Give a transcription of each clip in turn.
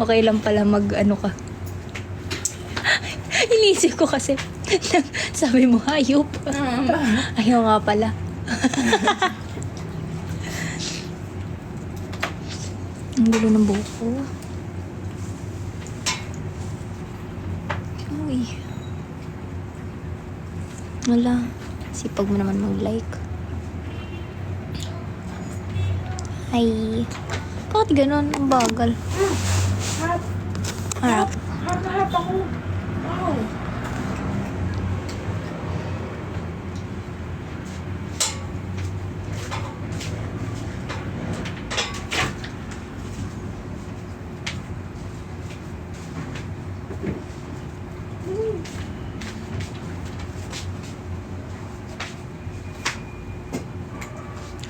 Okay lang pala mag-ano ka. Inisip ko kasi, sabi mo, hayop. Ayaw nga pala. Ang gulo ng buhok ko. Uy. Wala. Sipag mo naman mag-like. Ay. Bakit ganun? Ang bagal. Harap. Harap ako. Wow.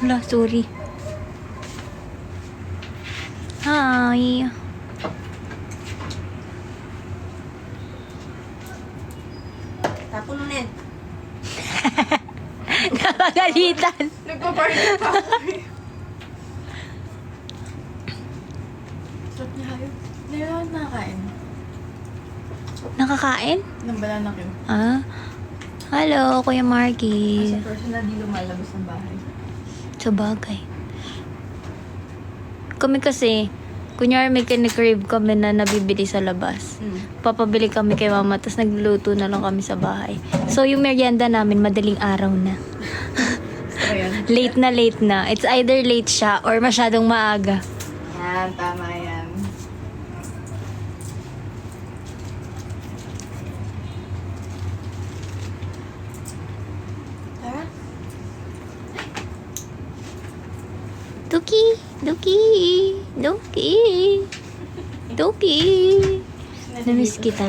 Wala, sorry. Hi. Tapon mo na. Napagalitan. Nagpa-party pa ako. Sarap niya hayop. Hindi na ako nakakain. Nakakain? Ng banana cue. Ah? Hello, Kuya As Marky. a person na di lumalabas ng bahay. Sa bagay. Kami kasi, kunyari may kinikrave kami na nabibili sa labas. Papabili kami kay mama, tapos nagluluto na lang kami sa bahay. So, yung merienda namin, madaling araw na. So, yan. Late na. It's either late siya or masyadong maaga. Yan, tama yan. Tara. Duki! Namiss kita.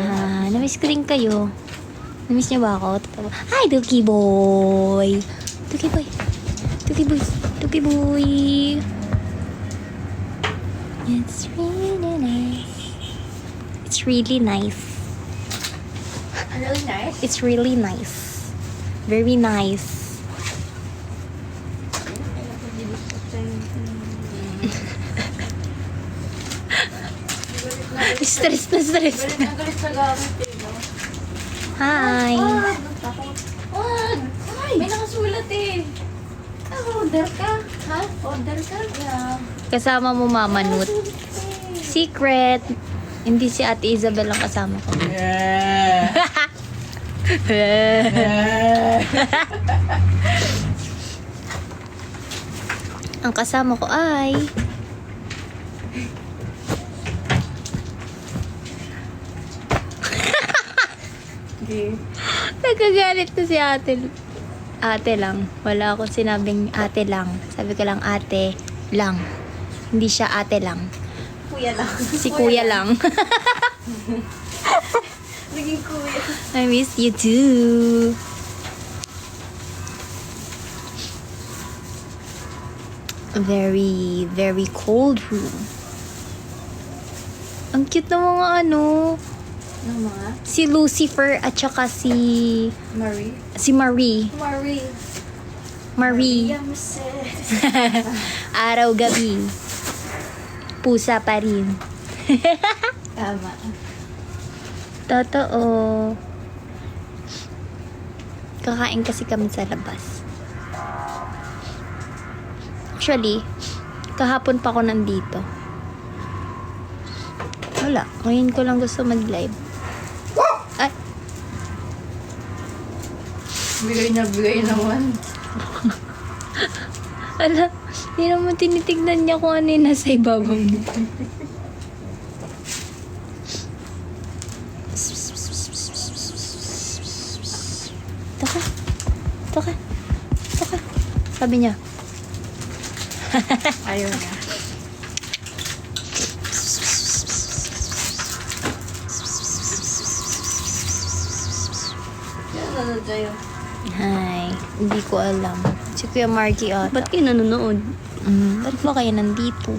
Namiss ko rin kayo. Namiss niyo ba ako? Hi, Duki boy! Duki boy! It's really nice. It's really nice. Really nice. It's really nice. Very nice. Stress na. Galit na gamit eh, no? Hi. Wag! May nakasulat eh. Order ka? Ha? Order ka? Yeah. Kasama mo Mama Nut. Secret. Hindi si Ate Isabel ang kasama ko. Yeah. Ang kasama ko ay... Okay. Nagagalit na si ate. Ate lang. Wala akong sinabing ate lang. Sabi ko lang ate lang. Hindi siya ate lang. Kuya lang. Si kuya lang. Naging kuya. I miss you too. A very, very cold room. Ang cute ng mga ano. Ng mga? Si Lucifer at saka si Marie. Marie. Marie. Araw-gabi. Pusa pa rin. Tama. Totoo. Kakain kasi kami sa labas. Actually, kahapon pa ako nandito. Wala. Ngayon ko lang gusto mag-live. Ay, Bigay naman. ala. Hindi naman tinitignan niya kung ano yung nasa ibabaw niya. Ito ka. Sabi niya. Ayaw niya. Ano tayo? Hi. Hindi ko alam. Si Kuya Marky ata. Ba't kayo nanonood? Ba't ba kayo nandito?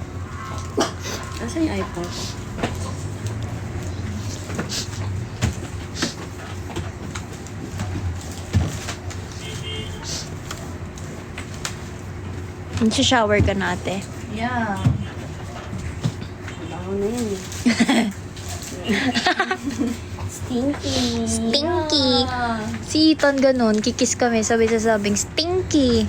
Asan yung iPhone ko? Shower ka na ate. Yeah. araw na yan eh. Stinky. Stinky. Si Ethan ganun, kikis kami, sabing stinky.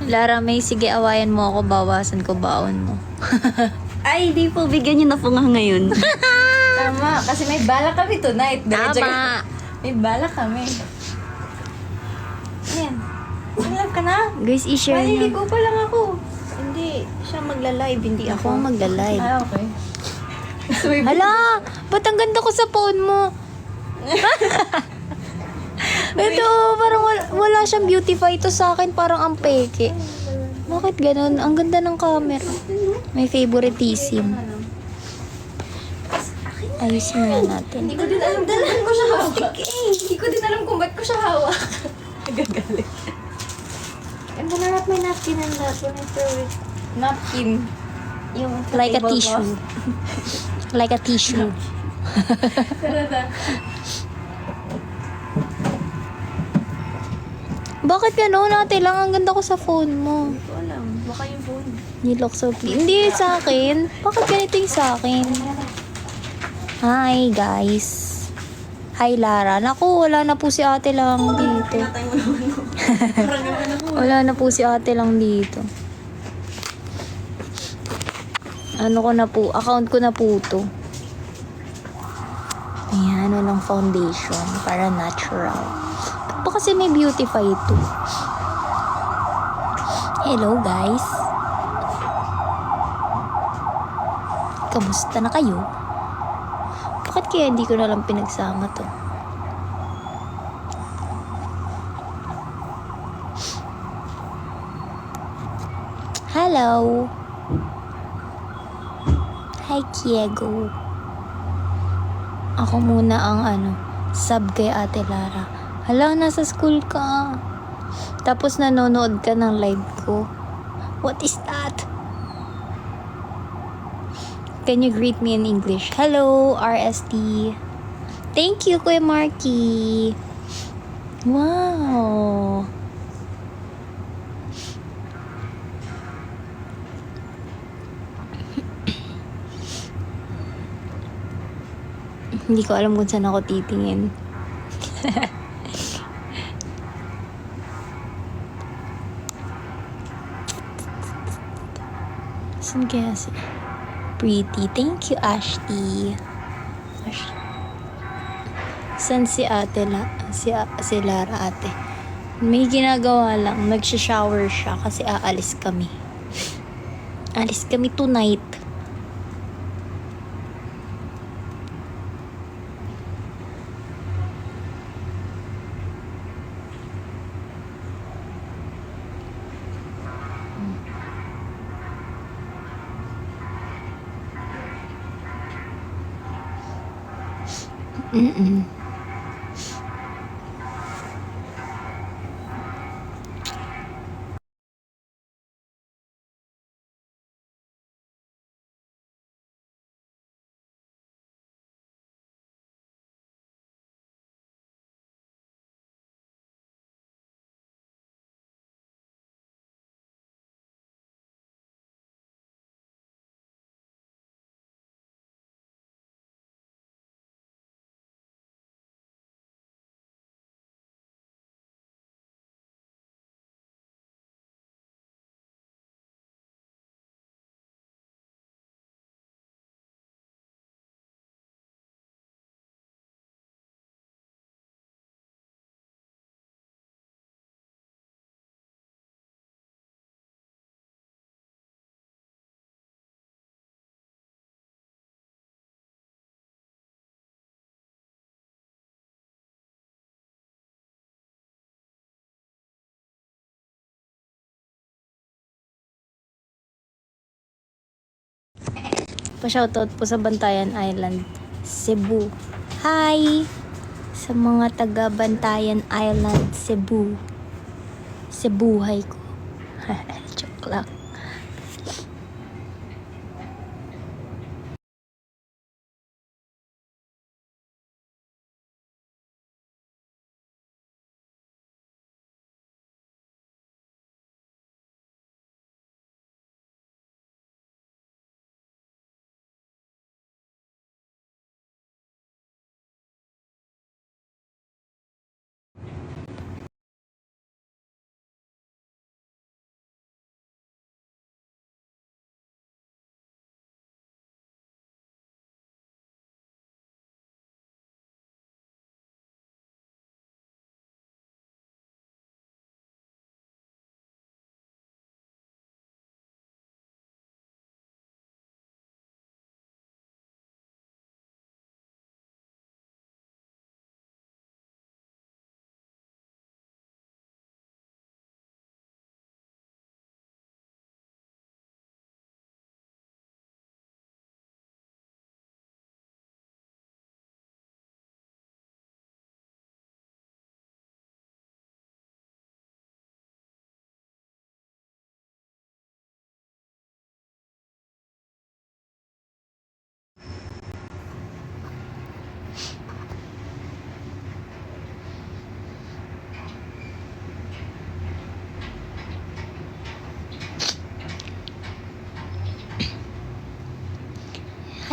Lara May, sige awayan mo ako, bawasan ko baon mo. Ay, di po. Bigyan niyo na po nga ngayon. Tama, kasi may bala kami tonight. Tama. May bala kami. Ayan. Sinlove ka na? Guys, i-share niyo. Maliligo pa lang ako. Hindi. Siya magla-live, hindi Ako ako. ang magla-live. Ah, okay. So, may Hala, ba't ang ganda ko sa phone mo? Ito, parang wala siyang beautify. Ito sa akin parang ang peke. Bakit ganun? Ang ganda ng camera. May favoritism. Ayusin nga natin. Hindi ko din alam kung ko siya hawak. Hindi ko din alam kung ba't ko siya hawak. Nagagalit. And then not my napkin and that when I throw it. Napkin. Yung Like a tablecloth. tissue. Like a tissue. Bakit gano'n? Ate lang, ang ganda ko sa phone mo. Hindi ko alam. Baka yung phone. You look so cute. Hindi sa akin. Bakit ganito yung sa akin? Hi, guys. Hi, Lara. Naku, wala na po si ate lang dito. Pinatay mo naman ako. Parang naman ako. Wala na po si ate lang dito. Ano ko na po, account ko na po to. Ayan, walang foundation. Para natural. Ba't ba kasi may beautify ito? Hello, guys. Kamusta na kayo? Bakit kaya hindi ko na lang pinagsama to? Hello. Hi, Kiego. Ako muna ang sub kay Ate Lara. Hala, nasa school ka. Tapos nanonood ka ng live ko. What is that? Can you greet me in English? Hello, RST. Thank you, Kuya Marky. Wow. Hindi ko alam kung saan ako titingin. Saan kaya si Pretty? Thank you, Ashti. Saan si ate si Lara ate? May ginagawa lang. Nagsha-shower siya kasi aalis kami. Alis kami tonight. Mm-mm. Pa-shoutout po sa Bantayan Island, Cebu. Hi! Sa mga taga Bantayan Island, Cebu. Cebuhay ko. Joke lang.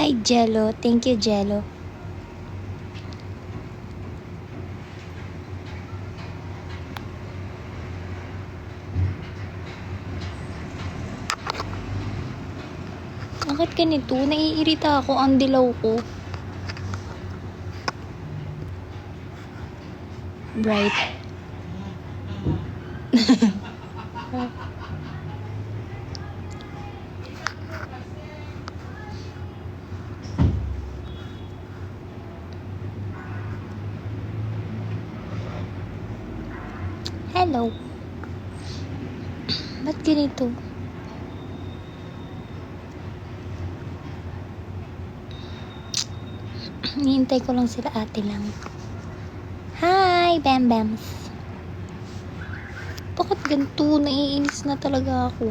Hi, Jello. Thank you, Jello. Bakit ganito? Naiirita ako. Ang dilaw ko. Bright. Hello. Ba't ganito? Hinihintay ko lang sila ate lang. Hi, Bam Bams. Bakit ganito? Naiinis na talaga ako.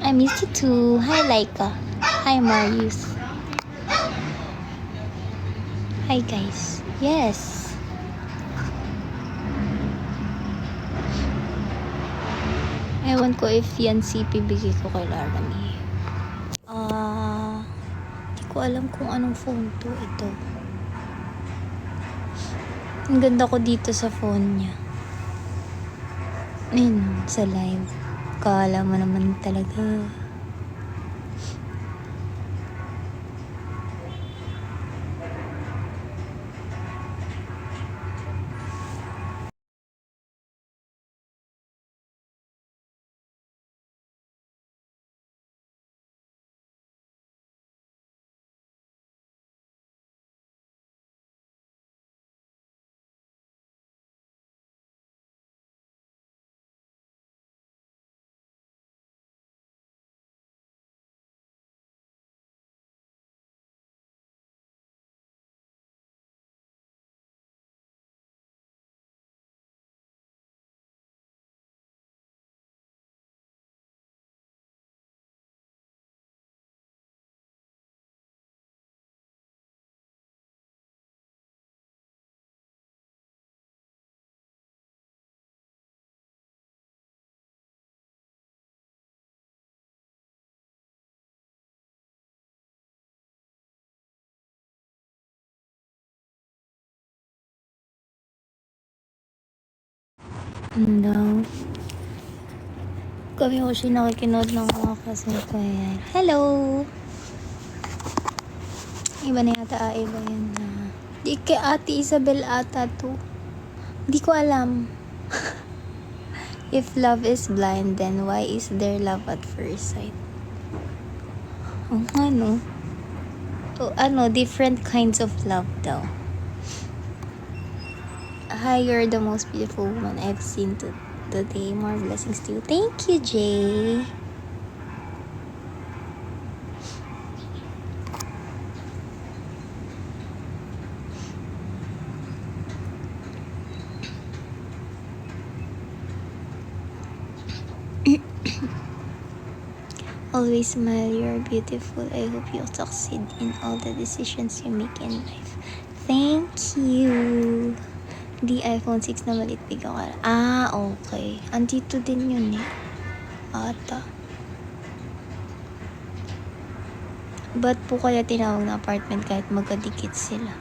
I miss you too. Hi, Laika. Hi, Marius. Hi, guys. Yes. Ewan ko if yan CP bigay ko kay Laramie. Di ko alam kung anong phone to. Ito. Ang ganda ko dito sa phone niya. Ayun, sa live. Kala mo naman talaga. Hello. Kami ko siya nakikinood ng mga classmate ko yan. Hello! Iba na yata, iba yun na. Di kay Ate Isabel ata to. Di ko alam. If love is blind, then why is there love at first sight? Ano? Different kinds of love daw. Hi, you're the most beautiful woman I've seen today. More blessings to you. Thank you, Jay. Always smile, you're beautiful. I hope you succeed in all the decisions you make in life. Thank you. Di iPhone 6 na malit bigyan ka. Okay. Andito din yun eh. Ata. Ba't po kaya tinawag na apartment kahit magkadikit sila?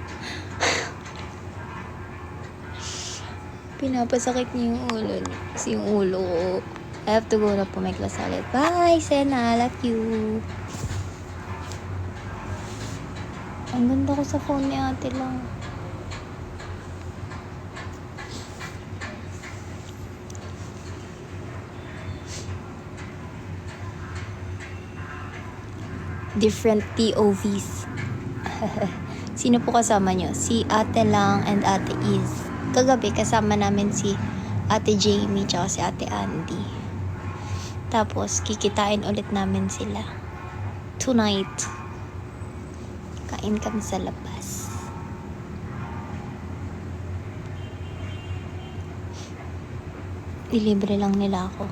Pinapasakit niya yung ulo niya. Kasi yung ulo ko. I have to go na po may class ulit. Bye, Sena. I love you. Ang ganda ko sa phone ni ate lang. Different POVs. Sino po kasama nyo? Si ate lang and ate Iz. Kagabi kasama namin si ate Jamie tsaka si ate Andy. Tapos kikitain ulit namin sila. Tonight. Kain kami sa labas. Ilibre lang nila ako.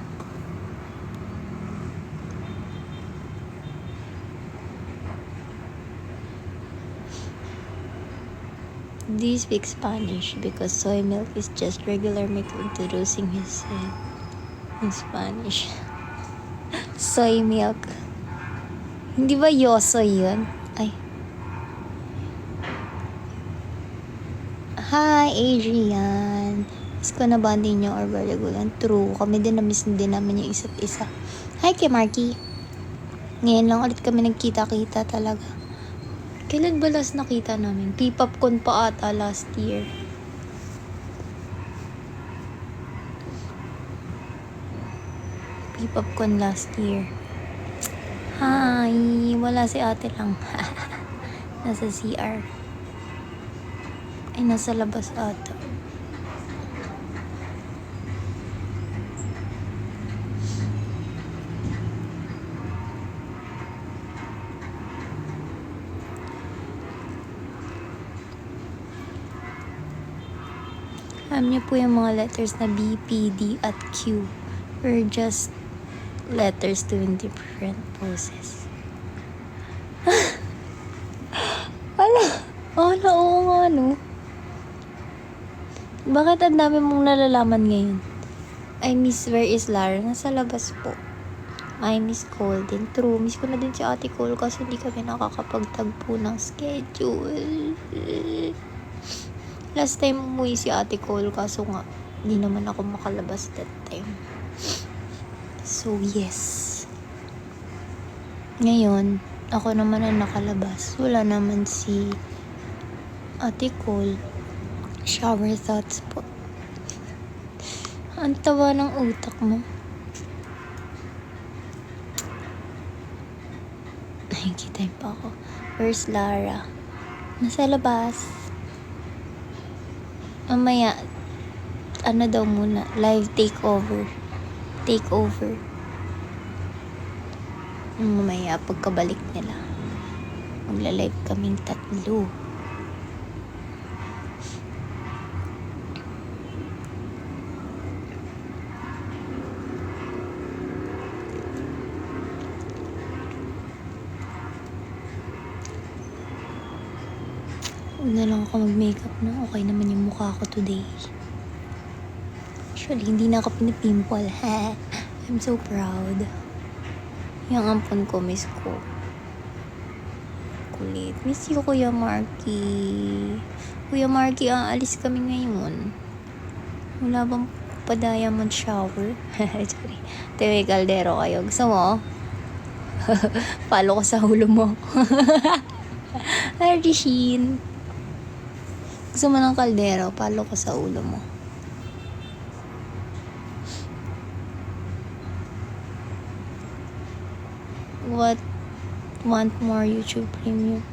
Do you speak Spanish? Because soy milk is just regular milk, introducing his in Spanish. Soy milk. Hindi ba yosoy yun? Ay. Hi, Adrian. Miss ko na ba din niyo or bardagulan? True. Kami din na-miss din namin yung isa't isa. Hi, kay Marky. Ngayon lang ulit kami nagkita-kita talaga. Kailan ba last nakita namin? P-pop con pa ata last year. P-pop con last year. Hi! Wala si ate lang. Nasa CR. Ay, nasa labas ata. Alam niyo po yung mga letters na B, P, D, at Q. We're just letters doing different poses. Wala, oo nga, no? Bakit ang dami mong nalalaman ngayon? I miss, where is Lara? Nasa labas po. I miss Cole din. True, miss ko na din si Ate Cole kasi hindi kami nakakapagtagpo ng schedule. Last time umuwi si Ate Cole kaso nga hindi naman ako makalabas that time. So yes. Ngayon, ako naman ang nakalabas. Wala naman si Ate Cole. Shower thoughts po. Ang tawa ng utak mo. Nakikita pa ako. Where's Lara? Nasa labas. Mamaya, ano daw muna, live takeover. Takeover. Mamaya, pagkabalik nila, magla-live kaming tatlo. Huwag na lang ako mag-makeup na. Okay naman yung mukha ko today. Actually, hindi na ako pinipimple. I'm so proud. Yung ampon ko, miss ko. Kulit. Miss you, Kuya Marky. Kuya Marky, aalis kami ngayon. Wala bang pa-diamond shower? Sorry. Tewe kaldero kayo. Gusto mo? Palo ko sa ulo mo. Arishin. Gusto mo ng kaldero, palo ko sa ulo mo. What? Want more YouTube Premium?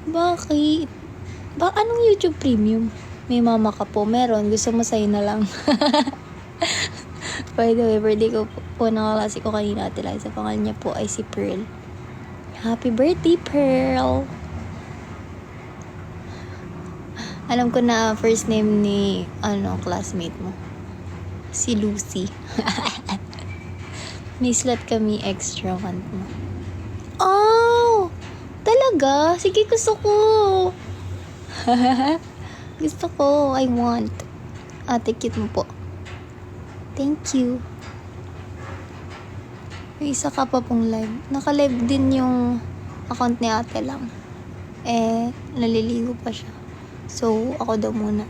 Bakit? Anong YouTube Premium? May mama ka po. Meron. Gusto mo sa'yo na lang. By the way, birthday ko po nakaklase ko kanina, Ate Liza. Pangalan niya po ay si Pearl. Happy birthday, Pearl! Alam ko na first name ni, classmate mo. Si Lucy. May slot kami extra month mo. Oh! Talaga? Sige, gusto ko. Gusto ko. I want. Ate, cute mo po. Thank you. May isa ka pa pong live. Naka-live din yung account ni ate lang. Naliligo pa siya. So, ako daw muna.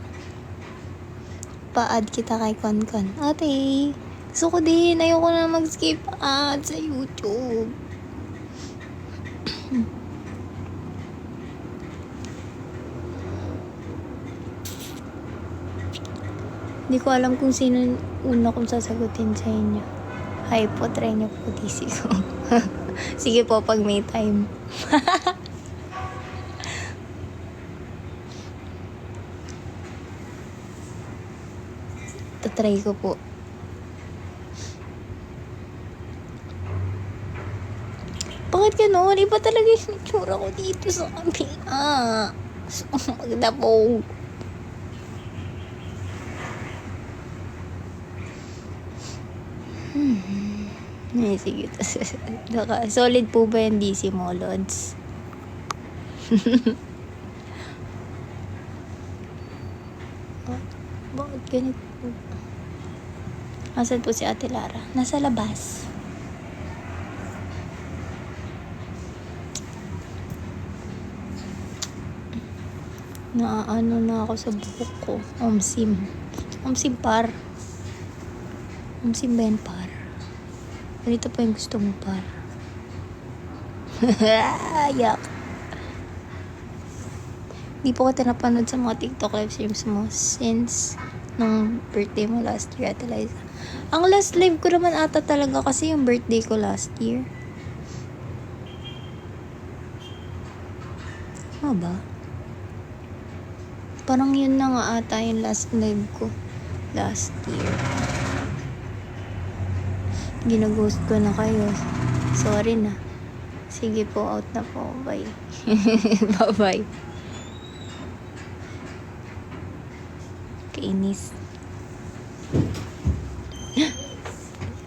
Pa-add kita kay Konkon. Ate, gusto ko din. Ayoko na mag-skip ad sa YouTube. Hindi ko alam kung sino una kong sasagutin sa inyo. Hi po, try niyo po DC ko. Sige po, pag may time. Tatry ko po. Bakit gano'n? Iba talaga yung itsura ko dito sa kabila. So, maganda po. Ay, sige. Solid po ba yung DC mo, Lods? Ganito po. Asan po si Ate Lara? Nasa labas. Naaano na ako sa buhok ko. Omsim. Omsim par. Omsim ba yan par? Ganito pa yung gusto mo par. Yak. Di po ka napanood sa mga TikTok live streams mo since nung birthday mo last year, Ate Liza. Ang last live ko naman ata talaga kasi yung birthday ko last year. Ano ba? Parang yun na nga ata yung last live ko last year. Ginaghost ko na kayo. Sorry na. Sige po, out na po. Bye. Bye-bye. Kainis.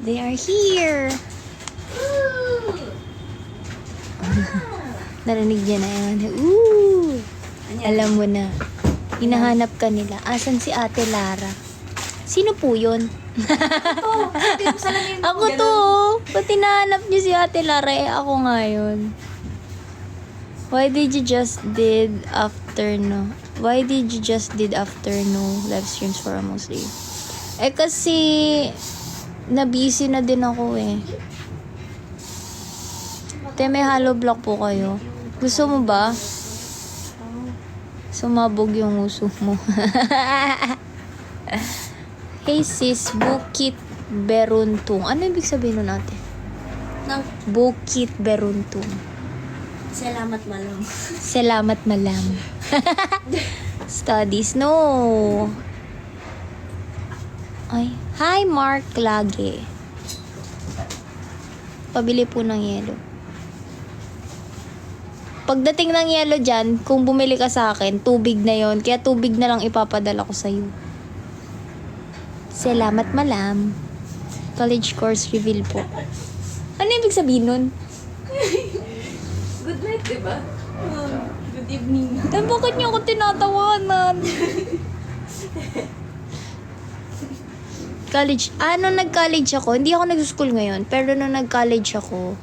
They are here. Narinig niya na yun. Ooh! Alam mo na. Hinahanap ka nila. Asan si Ate Lara? Sino po yun? Ako to. Ba't hinahanap niyo si Ate Lara? Eh, ako nga yun. Why did you just did after no live streams for almost a year? Eh kasi na-busy na din ako eh. Te, may hollow block po kayo. Gusto mo ba? Sumabog yung uso mo. Hey sis, Bukit Beruntung. Ano ibig sabihin nun natin? Bukit Beruntung. Salamat malam. Salamat malam. Studies, no. Ay. Hi, Mark Lage. Pabili po ng yelo. Pagdating ng yelo dyan, kung bumili ka sa akin, tubig na yon. Kaya tubig na lang ipapadala ko sa'yo. Salamat malam. College course reveal po. Ano ibig sabihin nun? Good night, diba? Good evening. Eh, bakit niyo ako tinatawanan? College. Nung nag-college ako, hindi ako nag-school ngayon, pero nung nag-college ako,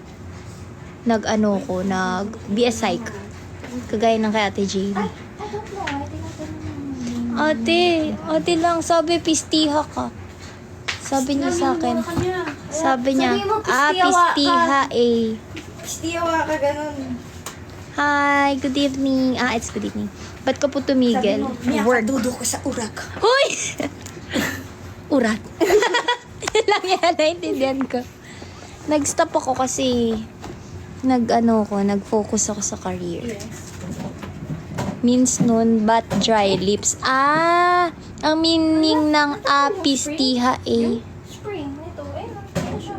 nag-BS Psych. Kagaya ng kay Ate Jamie. Ate lang, sabi pistiha ka. Sabi niya sa akin. Sabi niya, pistiha eh. Pistiyawa ka ganun. Hi, good evening. It's good evening. Ba't ka po tumigil? Work. Dudo ko sa urak. Hoy! Urat. Yun lang yan, naintindihan ko. Nag-stop ako kasi nag-focus ako sa career. Means nun, but dry lips. Ang meaning ng pistiha eh. Spring, ito. Ano siya?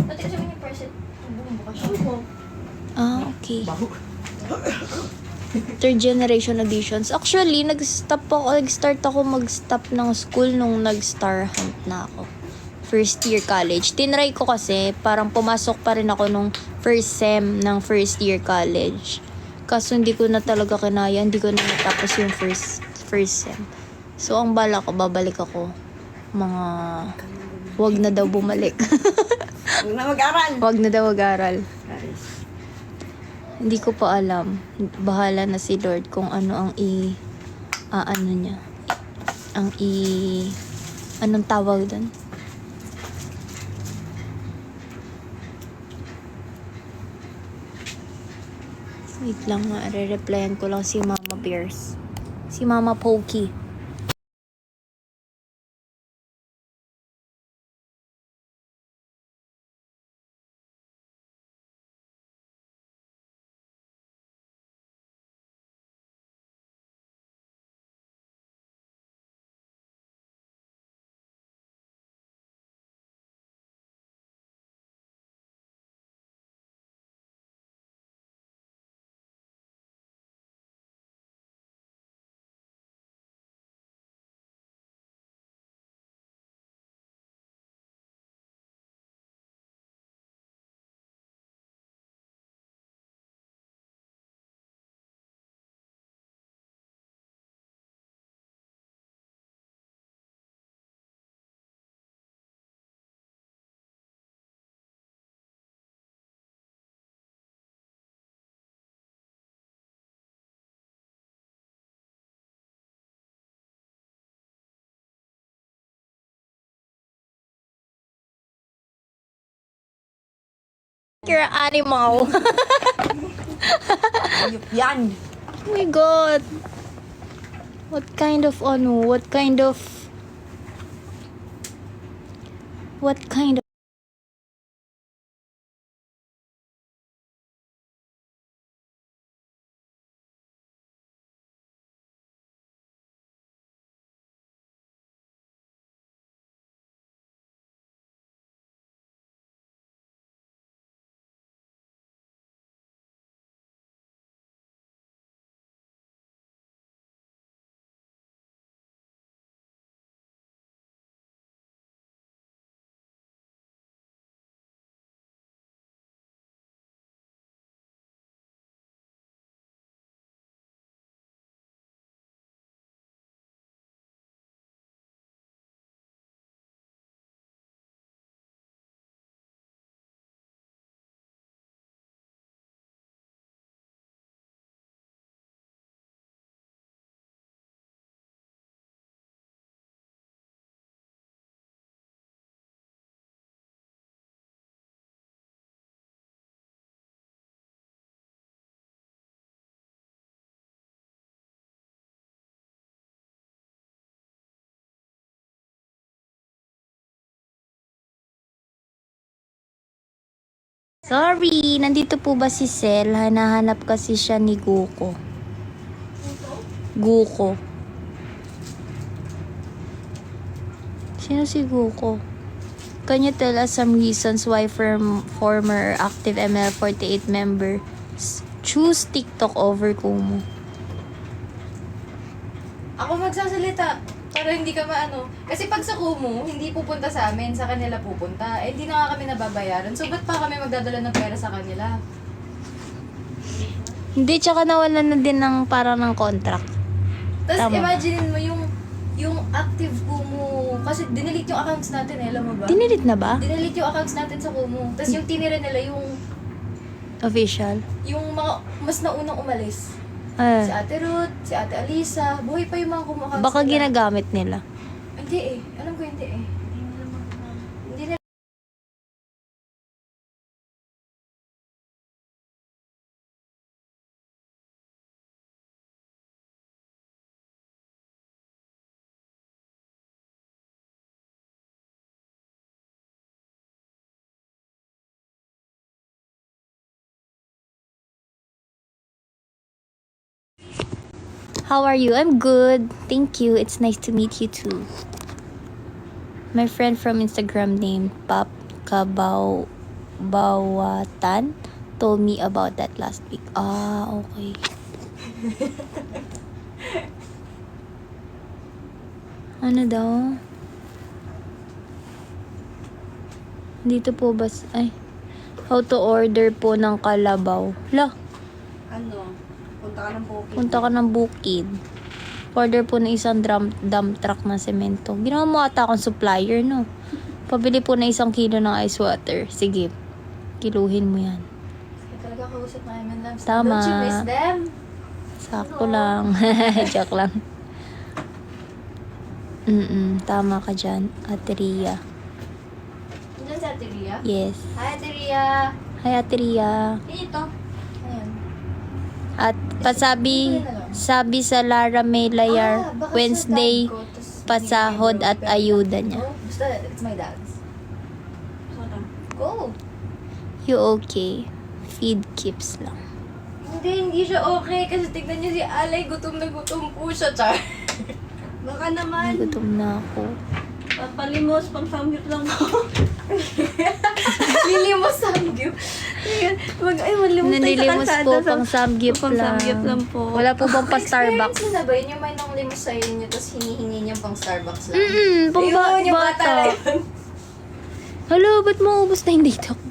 Dati kasi yung present, bumubukas siya. Okay. Third generation auditions. Actually, nag-start ako mag-stop ng school nung nag-star hunt na ako. First year college. Tinry ko kasi, parang pumasok pa rin ako nung first sem ng first year college. Kaso hindi ko na talaga kinaya, hindi ko na natapos yung first sem. So, ang bala ko, babalik ako. Wag na daw bumalik. Huwag na mag-aral. Wag na daw mag-aral. Hindi ko pa alam. Bahala na si Lord kung ano ang niya. Anong tawag doon? Wait lang nga, re-replyan ko lang si Mama Bears. Si Mama Pokey. You're an animal. Yan! Oh my god. What kind of Sorry, nandito po ba si Sel? Hanahanap kasi siya ni Guko. Guko. Sino si Guko? Can you tell us some reasons why former active ML48 members choose TikTok over Kumu? Ako magsasalita para hindi ka maano. Kasi pag sa Kumu, hindi pupunta sa amin, sa kanila pupunta. Eh, hindi na nga kami nababayaran. So, ba't pa kami magdadala ng pera sa kanila? Hindi, tsaka nawalan na din ng parang ng contract. Tapos, Tama. imagine mo yung active Kumu. Kasi dinilit yung accounts natin eh, alam mo ba? Dinilit na ba? Dinilit yung accounts natin sa Kumu. Tapos yung tinira nila Official? yung mga mas naunang umalis. Si Ah, Ate Ruth, si Ate Alisa, buhay pa yung mga Kumu accounts baka nila. ginagamit nila. Hindi eh. Alam ko hindi eh. Hindi nila. How are you? I'm good. Thank you. It's nice to meet you too. My friend from Instagram named Pap Kabawatan told me about that last week. Ah, okay. Ano daw? Dito po ba? Ay. How to order po ng kalabaw. La, Ano? Punta ka ng bukid. punta ka ng bukid. Order po ng isang dump truck na semento. Ginawa mo ata akong supplier, no? Pabili po na 1 kilo ng ice water. Sige, kiluhin mo yan. Kaya talaga kausap namin lang. Tama. Don't you miss them? Sakto lang. Joke lang. Tama ka dyan, Ate Ria. Nandiyan si Ate Ria? Yes. Hi Ate Ria! Hi, Ate Ria. Ito. Ayan. At pasabi sa Lara May Layar, Baka Wednesday, sa dad ko, tas pasahod binigay at mo, ayuda niya. Oh, basta, it's my dad's. Go! You okay? Feed keeps lang. Hindi siya okay kasi tignan niyo si Alay, gutom na gutom po siya, char. Baka naman. Nagutom na ako. Papalimos, pang samgyup lang po. Lilimos samgyup. Ay, malimos tayo sa Nanilimos kalsada. po pang samgyup Pang lang. samgyup lang po. Wala po bang pa Experience Starbucks? mo na ba yun? Yung may nang limos sa inyo, tapos hinihingi niya pang Starbucks lang. Pang Yun, yung bata bata. na yun. Hello, ba't maubos na yung data ko?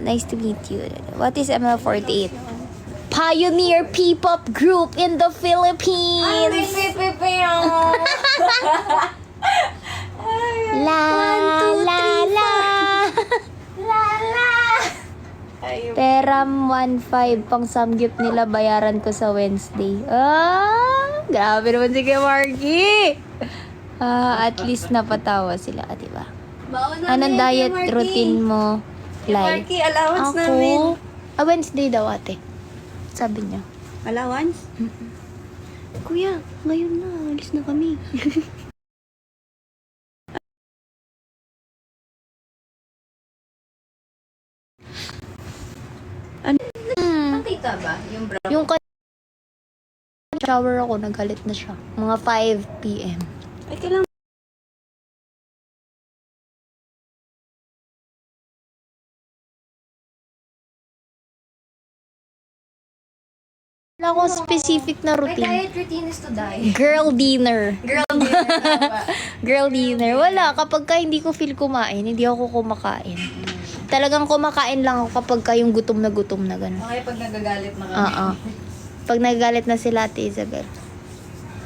Nice to meet you. What is ML48? Pioneer P-pop group in the Philippines. La la la. Peram 1.5 pang samgyup nila bayaran ko sa Wednesday. Grabe naman si Kuya Marky. At least napatawa sila, diba? Anong diet routine mo? Like, Marky, allowance namin. Wednesday daw ate. Sabi niya. Allowance? Kuya, ngayon na. Alis na kami. Ang tita ba? Yung brown? Yung shower ako, nagalit na siya. Mga 5 p.m. Ay, kailangan. Wala akong specific na My routine. diet routine is to die. Girl dinner. Girl dinner. Tama. Girl dinner. Wala. Kapag ka hindi ko feel kumain, hindi ako kumakain. Talagang kumakain lang ako kapag ka yung gutom na gano'n. Okay, pag nagagalit na kami. Oo. Pag nagagalit na sila, Ate Isabel.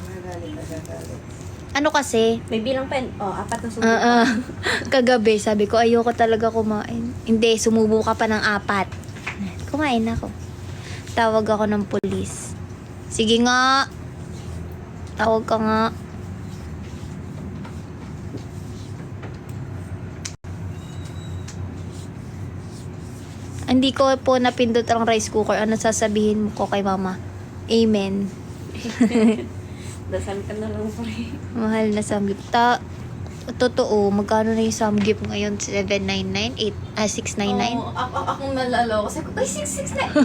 Nagagalit. Ano kasi, May bilang pen. Oh, 4 na subo. kagabi, sabi ko, ayoko talaga kumain. Hindi, sumubo ka pa ng 4. Kumain ako. Tawag ako ng pulis. Sige nga. Tawag ka nga. Hindi ko po napindot ang rice cooker. Ano sasabihin mo ko kay mama? Amen. Dasal ka na lang, pre. Mahal na samgyup. Totoo, magkano na yung samgyup ngayon? 799? 699? Oo, akong nalalo. Kasi, ay, 669.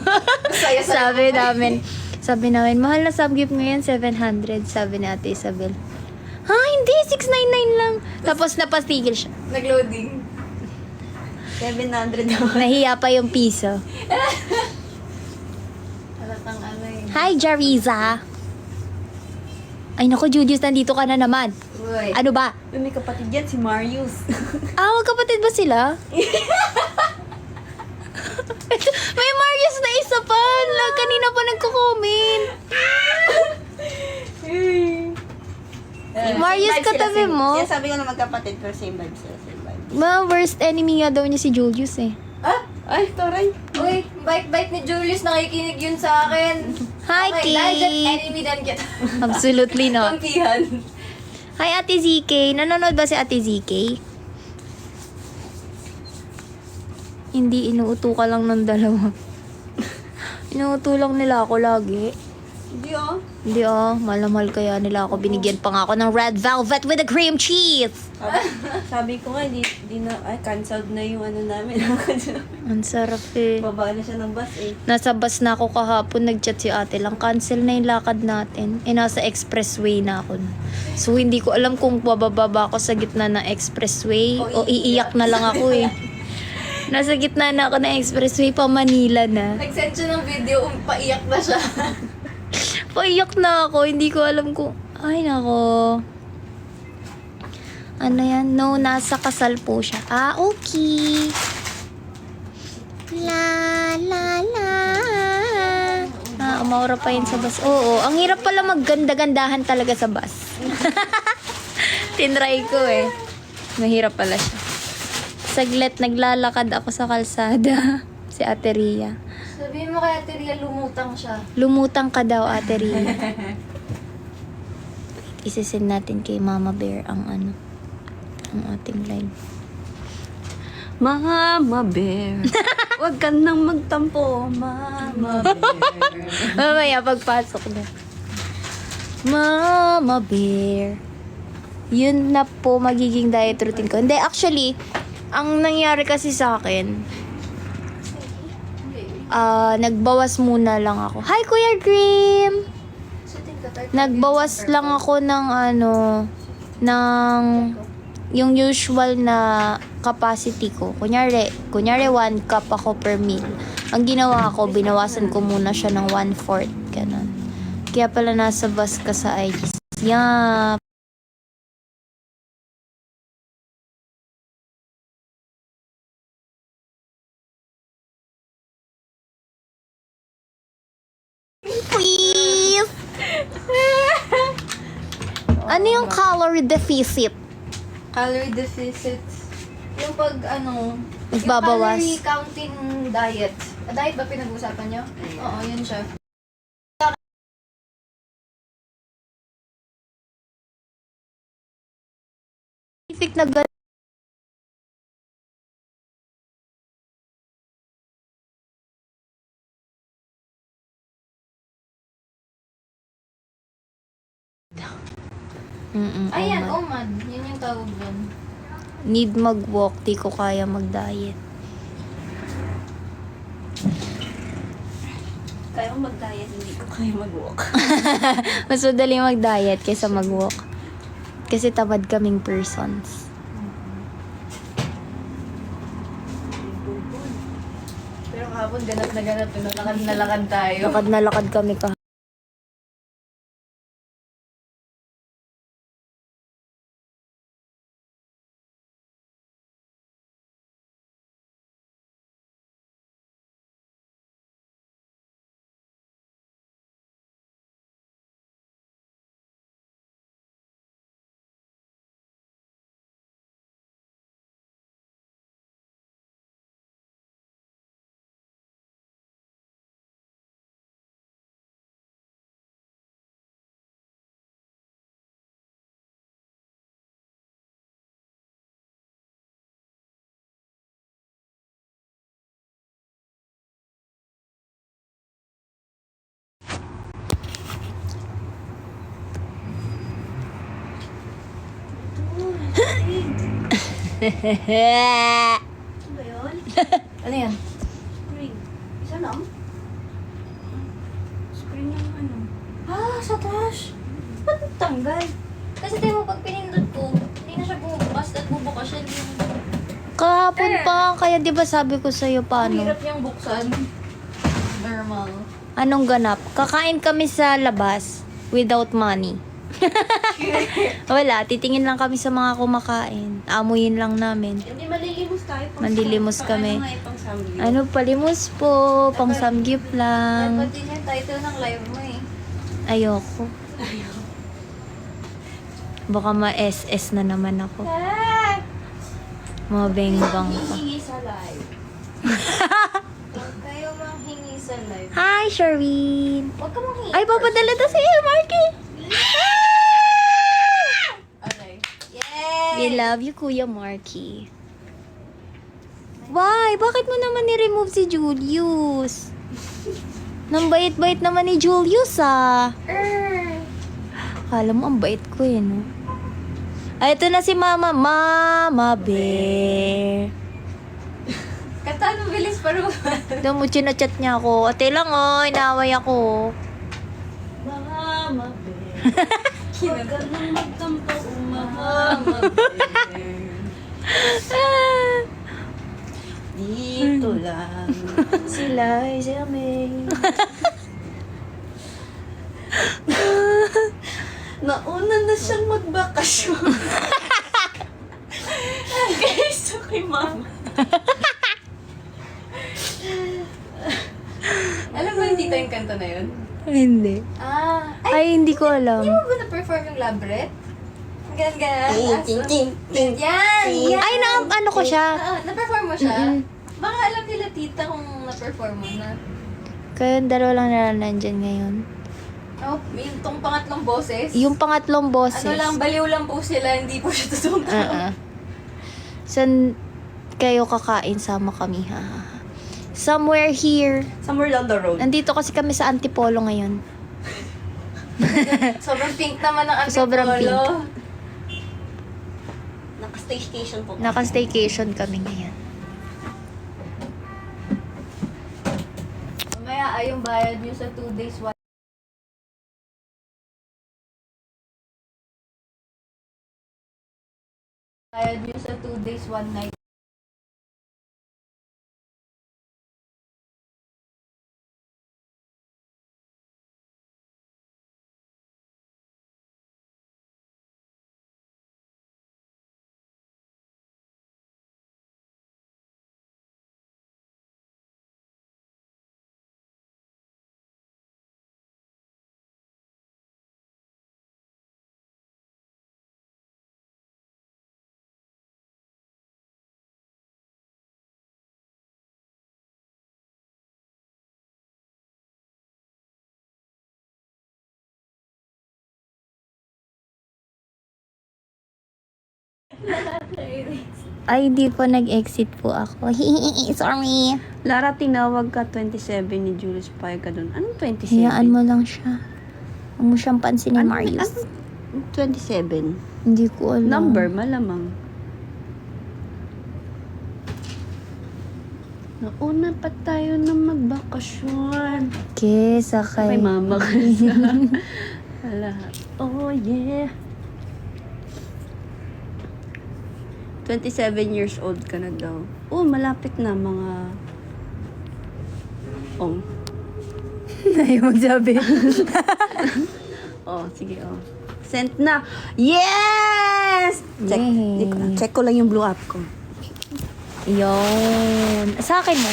Saya sa Sabi namin, mahal na samgyup ngayon, 700. Sabi ni Ate Isabel. Ha, hindi, 699 lang. Tapos napastigil siya. Nag-loading. 700 naman. Nahiya pa yung piso. Halatang ano yun. Hi, Jariza. Ay naku, Julius, nandito ka na naman. Uy. Ano ba? May kapatid yan, si Marius. Magkapatid ba sila? May Marius na isa pa. Kanina pa nagko-comment. Marius, katabi mo. Yan, sabi ko na magkapatid, pero same vibe sila, same vibe. Worst enemy nga daw niya si Julius eh. Ah? Ay, taray. Uy, bite ni Julius, nakikinig yun sa akin. Hi, Okay, Kay. dahil dyan, enemy dan kita. Absolutely not. Kampihan. Hi, Ate ZK. Nanonood ba si Ate ZK? Hindi, inuuto ka lang ng dalawa. Inuuto lang nila ako lagi. Hindi oh. Hindi mahal kaya nila ako. Binigyan pa nga ako ng red velvet with the cream cheese. Sabi ko nga, di na, ay, cancelled na yung ano namin. Ang sarap eh. Baba na siya ng bus eh. Nasa bus na ako kahapon, nag-chat si ate lang. Cancel na yung lakad natin. Nasa expressway na ako. So, hindi ko alam kung bababa ako sa gitna ng expressway o iiyak na lang ako eh. Nasa gitna na ako ng expressway pa Manila na. Nag-send siya ng video, paiyak na siya. Paiyak na ako. Hindi ko alam kung... Ay, nako. Ano yan? No, nasa kasal po siya. Okay. La, la, la. Umaura pa yun sa bus. Oo, ang hirap pala magganda-gandahan talaga sa bus. Tinry ko eh. Mahirap pala siya. Saglit, naglalakad ako sa kalsada. Si Ate Ria. Sabihin mo kay Ate Ria, lumutang siya. Lumutang ka daw, Ate Ria. Isisend natin kay Mama Bear ang ating live. Mama Bear, wag ka nang magtampo, Mama Bear. Mamaya, pagpasok na. Mama Bear. Yun na po magiging diet routine ko. Hindi, actually, ang nangyari kasi sa akin, nagbawas muna lang ako. Hi, Kuya Grim! Nagbawas lang ako ng yung usual na capacity ko. Kunyari 1 cup ako per meal. Ang ginawa ko, binawasan ko muna siya ng 1/4. Ganun. Kaya pala nasa bus ka sa IG. Yeah. please. Ano yung calorie deficit? Calorie deficit. Yung pag Nagbabawas. yung calorie counting diet. Diet ba pinag-uusapan nyo? Oo, yun siya. Specific na Ayan, OMAD. OMAD. Yun yung tawag doon. Need mag-walk, di ko kaya mag-diet. Kaya ko mag-diet, hindi ko kaya mag-walk. Mas madali mag-diet kaysa mag-walk. Kasi tamad kaming persons. Pero kahapon, ganap na ganap. Nalakad na lakad tayo. Lakad na lakad kami Ano ba yun? Ano yan? Spring. Isa lang? Spring yung ano. Ah, sa trash. Ba't tanggal? Kasi tayo mo, pag pinindot ko, hindi na siya bumubukas at bubukas siya. Hindi Kahapon pa, kaya di ba sabi ko sa'yo Ang paano? hirap niyang buksan. Normal. Anong ganap? Kakain kami sa labas without money. Wala, titingin lang kami sa mga kumakain. Amuyin lang namin. Hindi malilimos tayo. Manlilimos kami. Ano nga itong samli? Ano, palimos po, pang samgyup lang. Dapat din yung title ng live mo eh. Ayoko. Baka ma-SS na naman ako. Mabengbang pa. Hihingi sa live. Huwag kayo manghingi sa live. Hi, Sherwin! Huwag ka manghingi. Ay, papadala to si Marky! Okay. Yay! We love you, Kuya Marky. Why? Bakit mo naman ni-remove si Julius? Nang bait-bait naman ni Julius, ah. Akala mo, ang bait ko eh, no? Ay, ito na si Mama. Mama Bear. Kanta ng bilis pa rin. Ito mo, chinachat niya ako. Ate lang, oh. Inaway ako. Mama bear. Huwag ka nang magtampo, Mama bear. Dito lang. Sila, si Amay. Nauna na siyang magbakasyon. Guys, okay, Mama. Alam mo yung tita yung kanta na yun? Hindi. Ah, Ay, hindi ko alam. hindi mo ba na-perform yung Labret? Ganyan. Ting, ting, ting. Yan! Yan! Ay, ano ko siya? Na-perform mo siya? Mm-mm. Baka alam nila tita kung na-perform mo na. Kaya yung dalawa lang na nandyan ngayon. Oh, yung tong pangatlong boses. Yung pangatlong boses. Ano lang, baliw lang po sila, hindi po siya totoong tao. Saan kayo kakain? Sama kami, ha? Somewhere here. Somewhere down the road. Nandito kasi kami sa Antipolo ngayon. Sobrang pink naman ng Antipolo. Sobrang pink. Naka-staycation po. Naka-staycation kami ngayon. Mamaya ay yung bayad nyo sa 2 days, bayad nyo sa 2 days, 1 night. Ay, di po nag-exit po ako. Sorry. Lara, tinawag ka 27 ni Julius. Payag ka dun. Anong 27? Hayaan mo lang siya. Huwag mo siyang pansinin, Marius. 27? Hindi ko alam. Number, malamang. Nauna pa tayo na magbakasyon. Okay, sakay. May mama ka sa lahat. Oh, yeah. 27 years old ka na daw. Oh, malapit na mga... Oh. Ayaw magsabi. Oh, sige, oh. Sent na. Yes! Check. Yay. Check ko lang yung blue app ko. Yun. Sa akin mo.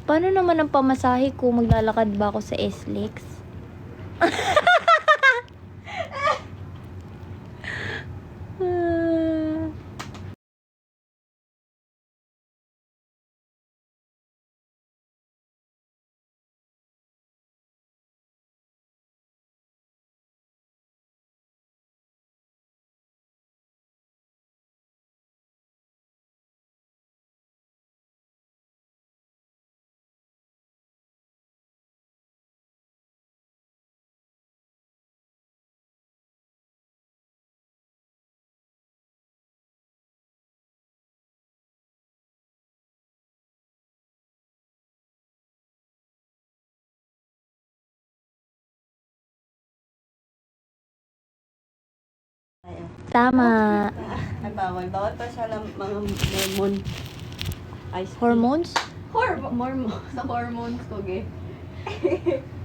Paano naman ang pamasahe ko? Maglalakad ba ako sa SLEX? Tama. Ay, bawal. Bawal pa sa mga hormone. Ice tea. Hormones? Hormone. Sa hormones ko, ge.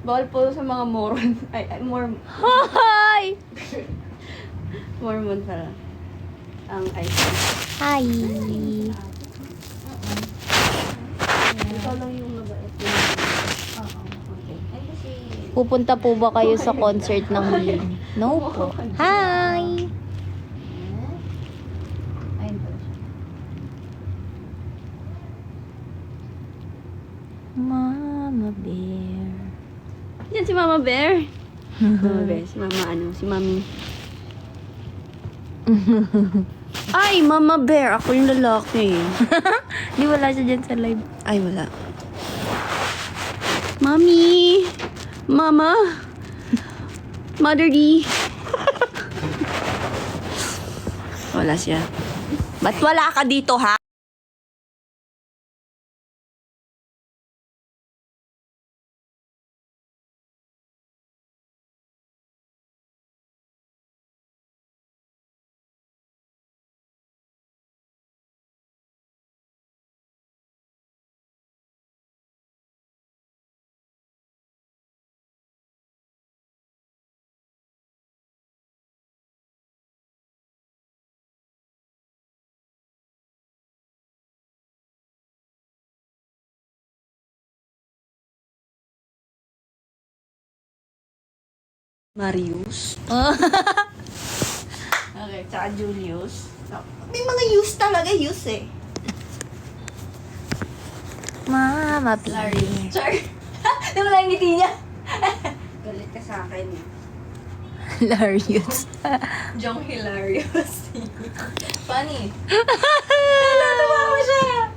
Bawal po sa mga moron. Hi! Mormon pala. Ang ice tea. Hi! Ikaw lang yung mabait. Oo. Okay. Ay, kasi... Pupunta po ba kayo sa concert ng Lin? No po. Hi! Ayun pala siya. Mama Bear. Yan si Mama Bear. Mama Bear. Si Mama ano? Si Mami. Ay, Mama Bear. Ako yung lalaki. Di wala siya dyan sa live. Ay, wala. Mami! Mama! Mother D! Wala siya. Ba't wala ka dito, ha? Marius. Okay, tsaka Julius. May mga use talaga, use eh. Mama Bear. Char. Di mo lang ngiti niya. Galit ka sa akin. Hilarious. Jong hilarious. Funny. Natuwa mo siya.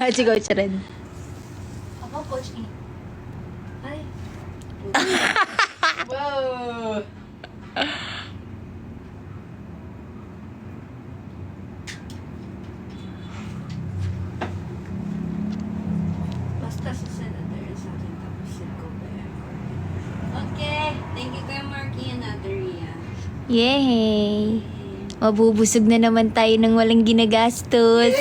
Sigaw siya rin. Ako, Coach E. Ay. Wow. Basta sa senator sa akin tapos si Gobert. Okay. Thank you kay Marky and Adaria. Yay! Mabubusog na naman tayo ng walang ginagastos.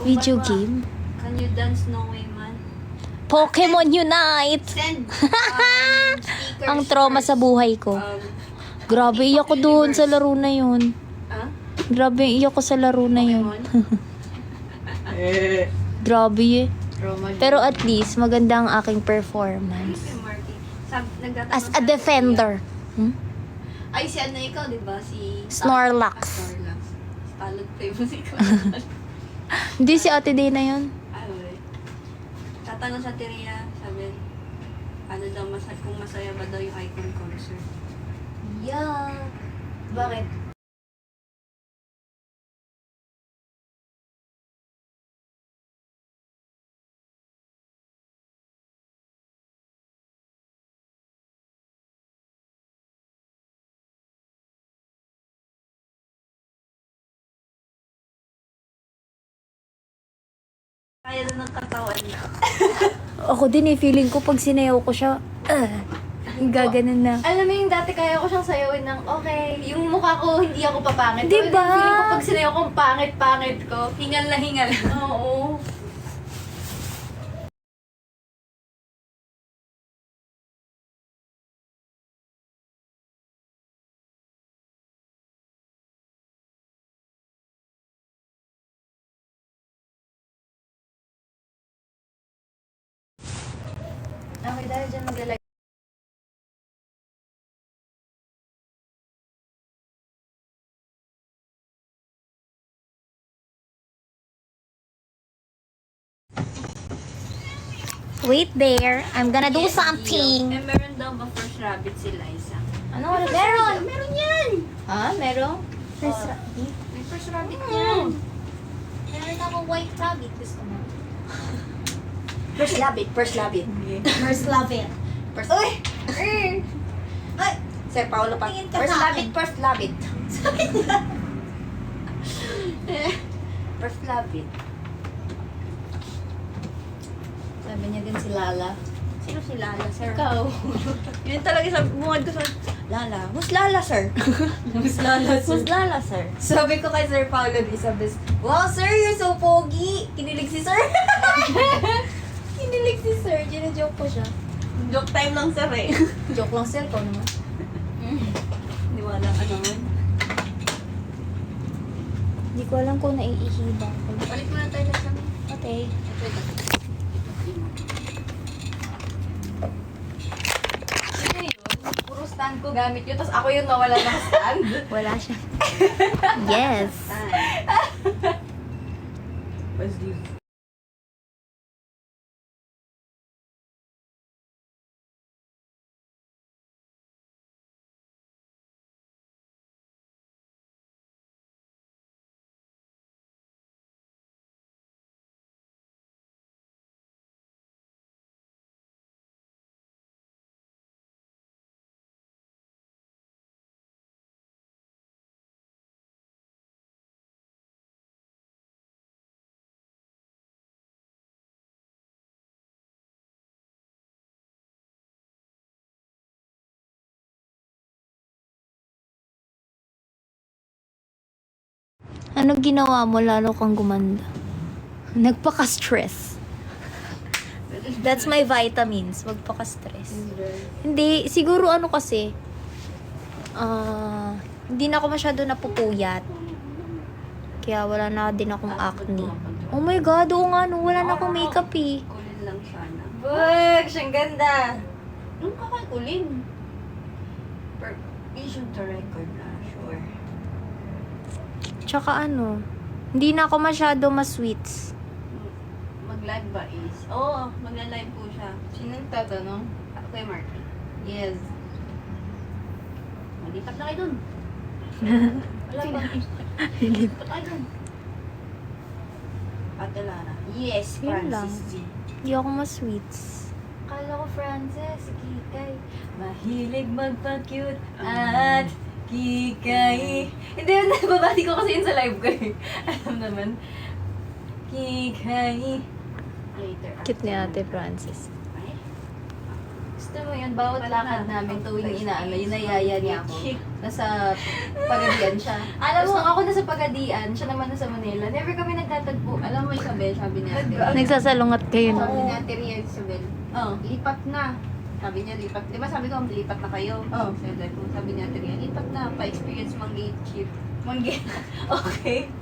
Video Ba't ba? game? Can you dance No Way Man? Pokemon Unite! Send stickers Ang trauma first. sa buhay ko. Grabe, iyak ko doon sa laro na yun. Ah? Grabe, iyak ko sa laro na yun. Pokemon? Grabe eh. Trauma. Pero at least, maganda ang aking performance. Kay Marky. Nagtatanong As a sa defender. Hmm? Ay, si ano ikaw, di ba? Si... Snorlax. Snorlax. Talent play mo si Hindi si Ate Day na yun. Ay, wala. Tatanong sa Tiria, sabi, ano daw, kung masaya ba daw yung Icon concert? Yeah. Bakit? Kaya na ng katawan na. Ako din eh, feeling ko pag sinayaw ko siya, gaganan na. Alam mo yung dati kaya ko siyang sayawin ng okay. Yung mukha ko, hindi ako papangit. Di ba? Pero yung feeling ko pag sinayaw ko, ang pangit-pangit ko. Hingal na hingal. Oo. Okay, dahil dyan maglalagay. Wait there, I'm gonna do Yes, something. Eh, meron daw ba first rabbit si Liza? Ano? Meron! Meron yan! Ha? Meron? First Oh. rabbit. May first rabbit yan. Meron ako white rabbit. Gusto mo? First rabbit, first rabbit. First love it. First... Uy! Ay! Sir Paolo pa. Tingin ka First sa rabbit, akin. first rabbit. First rabbit. Sabi niya din si Lala. Sino si Lala, sir? Ikaw. Yun talaga sa bungad ko sa... Lala. Who's Lala, sir? Mas Lala Who's Lala, sir? Sabi ko kay Sir Paolo di sabi, wow, sir, you're so pogi. Kinilig si Sir. Kinilig si Sir. Gina-joke ko siya. Joke time lang, sir, eh. Joke lang, Sir. Ikaw naman. Hindi mo alam ano man. Hindi ko alam kung naiihiba ko. Balik mo na tayo na sa... Okay. Ano yun? Puro stand ko gamit yun. Tapos ako yung nawala ng stand. Wala siya. Yes. What's this? Ano ginawa mo lalo kang gumanda? Nagpaka-stress. That's my vitamins. Magpaka-stress. Hindi, siguro ano kasi, hindi na ako masyado napupuyat. Kaya wala na din akong acne. Oh my God, oo nga no, wala na akong makeup eh. Kulin lang sana. Bug! Siyang ganda. Nung kakakulin. Vision to record na, sure. Tsaka ano, hindi na ako masyado ma-sweets. Mag-live ba is? Oo, magla-live po siya. Sinong tatanong? Ako kay Marky. Yes. Malipat na kayo dun. Wala ba? Lipat kayo dun. Ate Lara. Yes, Yun lang. Francis G. Hindi ako ma-sweets. Kala ko Frances, Kikay. Mahilig magpa-cute at Kikay. Hindi, nababati ko kasi yun sa live ko eh. Alam naman. Kikay. Later. Cute ni Ate Francis. Ay. Gusto mo yun, bawat lakad namin tuwing inaano, yun nayaya niya ako. Nasa Pagadian siya. Alam mo, ako nasa Pagadian, siya naman nasa Manila. Never kami nagtatagpo. Alam mo, Isabel, sabi niya. Nagsasalungat kayo Sabi no? niya, Ria Isabel, Oh. lipat na. Sabi niya, lipat. Di ba sabi ko, lipat na kayo? Oh. Sabi niya, Ria, lipat na. Pa-experience mang gate shift. Manggi. Okay.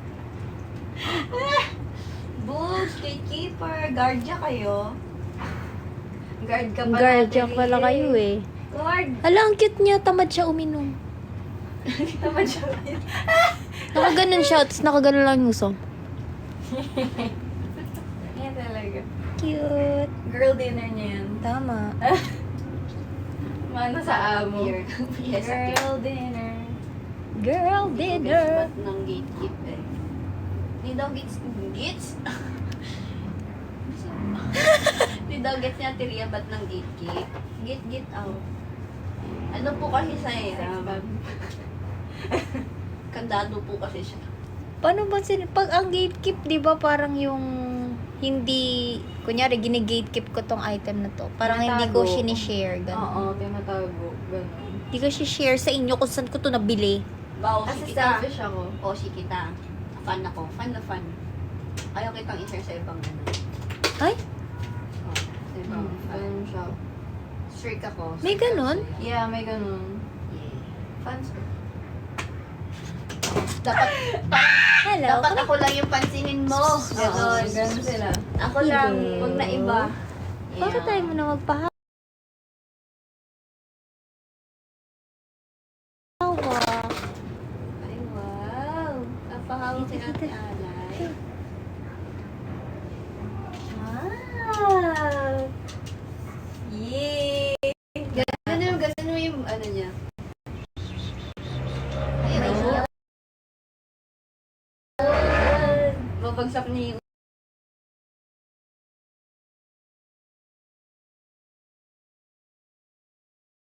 Bulls, gatekeeper, guardia kayo. Guard ka pala. Guardia Ate pala Rie. kayo eh. Guard. Hala, ang cute niya. Tamad siya uminom. Naman siya. Nakaganon siya, tapos nakaganon lang yung uso. Yan talaga. Cute. Girl dinner niya yan. Tama. Mano sa amo. Here. Yes, Girl dinner. Girl dinner. Ba't ng gatekeep eh? Hindi daw gets. Gets? Hindi daw gets niya, Ria, ba't ng gatekeep? Get out. Ano po kasi sa kandado po kasi siya. Paano ba pag ang gatekeep, di ba parang yung hindi, kunyari, gine-gatekeep ko tong item na to. Parang hindi ko Tinatago. sinishare, Oo, gano'n. tinatago. Ganon. Hindi ko share sa inyo kung saan ko to nabili. Bao, Kasi si kita. selfish ako. O, si kita. Fan ako. Fan na fan. Ayaw kitang i-share sa ibang ano. Ay, O, sa ibang fan. Ganun siya. Strict ako. May Strict ganon? ako sa'yo. Yeah, may ganun. Yeah. Fans ko. Dapat, hello. dapat ako lang yung pansinin mo. Ganon, ganun sila. Ako lang. Hello. Huwag na iba. Bakit tayo mo na magpahawa? Ay, wow. Napahawak si Ate Alay. Wow! Yay! Ganun mo yung ano niya. Ayun, Oh. babagsak niya yung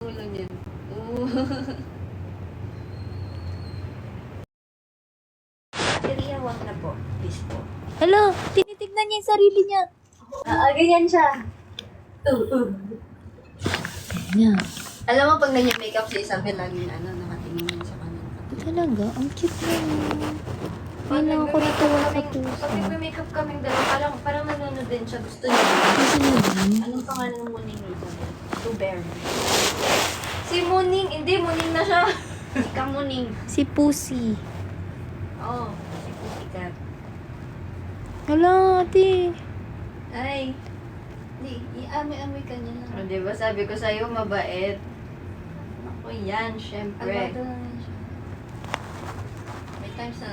ulo niya. Ria, wag na po. Please po. Hello, tinitignan niya yung sarili niya. Ganyan siya. Ganyan. Alam mo, pag nag-makeup si Isabel, laging nakatingin niya sa kanan. Talaga, ang cute niya. Ay, lang ako natuwa sa puso. Pag nagme-makeup kaming dalawa, parang nanonood din siya. Gusto niya. Gusto niya din. Anong pangalan mo ni Isabel? Blueberry. Si Muning, hindi, Muning na siya. Ika Muning. Si Pussy. Oo, si Pussycat. Hala, ate. Ay, di, i-amoy-amoy ka niya lang. O, diba sabi ko sa'yo, mabait. Ako yan, syempre. Albato na rin siya. May times na